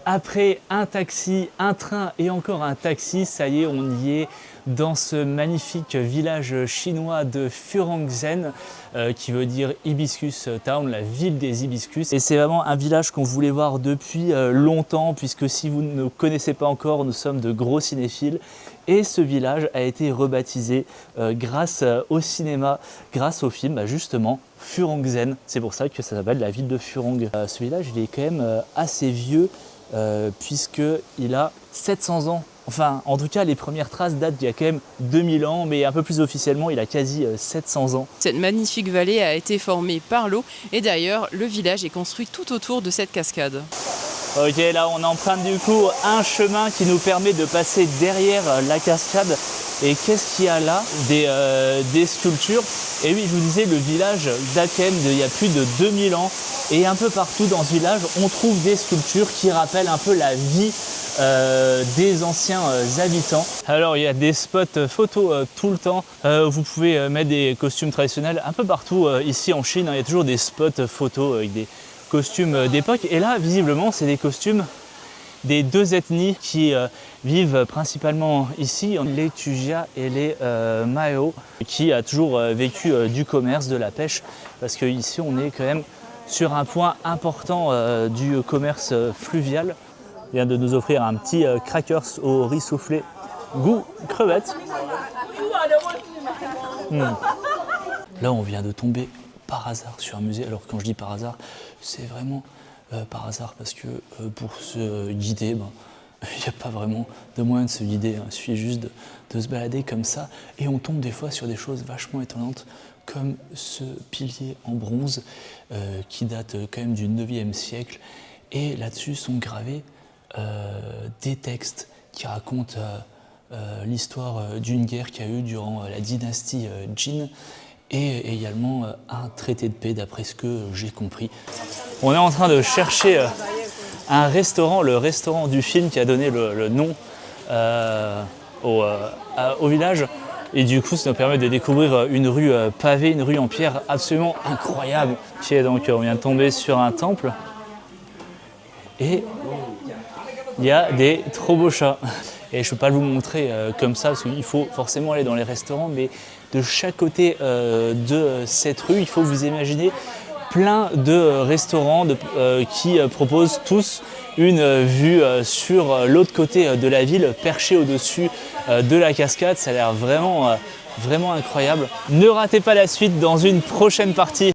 Après un taxi, un train et encore un taxi, ça y est, on y est dans ce magnifique village chinois de Furongzhen, qui veut dire Hibiscus Town, la ville des hibiscus. Et c'est vraiment un village qu'on voulait voir depuis longtemps, puisque si vous ne connaissez pas encore, nous sommes de gros cinéphiles. Et ce village a été rebaptisé grâce au cinéma, grâce au film, justement, Furongzhen. C'est pour ça que ça s'appelle la ville de Furong. Ce village, il est quand même assez vieux, puisqu'il a 700 ans. Enfin, en tout cas, les premières traces datent d'il y a quand même 2000 ans, mais un peu plus officiellement, il a quasi 700 ans. Cette magnifique vallée a été formée par l'eau et d'ailleurs, le village est construit tout autour de cette cascade. Ok, là on emprunte du coup un chemin qui nous permet de passer derrière la cascade. Et qu'est-ce qu'il y a là? Des sculptures. Et oui, je vous disais, le village date quand même d'il y a plus de 2000 ans. Et un peu partout dans ce village, on trouve des sculptures qui rappellent un peu la vie des anciens habitants. Alors il y a des spots photos tout le temps. Vous pouvez mettre des costumes traditionnels un peu partout ici en Chine. Il y a toujours des spots photos avec des costumes d'époque. Et là, visiblement, c'est des costumes des deux ethnies qui vivent principalement ici, les Tujia et les Mao, qui a toujours vécu du commerce, de la pêche, parce qu'ici on est quand même sur un point important du commerce fluvial. Il vient de nous offrir un petit crackers au riz soufflé, goût crevette. Là on vient de tomber par hasard sur un musée. Alors quand je dis par hasard, c'est vraiment par hasard, parce que pour se guider, il n'y a pas vraiment de moyen de se guider, hein. Il suffit juste de se balader comme ça, et on tombe des fois sur des choses vachement étonnantes, comme ce pilier en bronze qui date quand même du 9e siècle, et là-dessus sont gravés des textes qui racontent l'histoire d'une guerre qu'il y a eu durant la dynastie Jin, et également un traité de paix d'après ce que j'ai compris. On est en train de chercher un restaurant, le restaurant du film qui a donné le nom au village. Et du coup, ça nous permet de découvrir une rue pavée, une rue en pierre absolument incroyable. Okay, donc on vient de tomber sur un temple. Et il y a des trop beaux chats. Et je ne peux pas vous montrer comme ça, parce qu'il faut forcément aller dans les restaurants, mais de chaque côté de cette rue, il faut vous imaginer plein de restaurants qui proposent tous une vue sur l'autre côté de la ville, perché au-dessus de la cascade. Ça a l'air vraiment, vraiment incroyable. Ne ratez pas la suite dans une prochaine partie.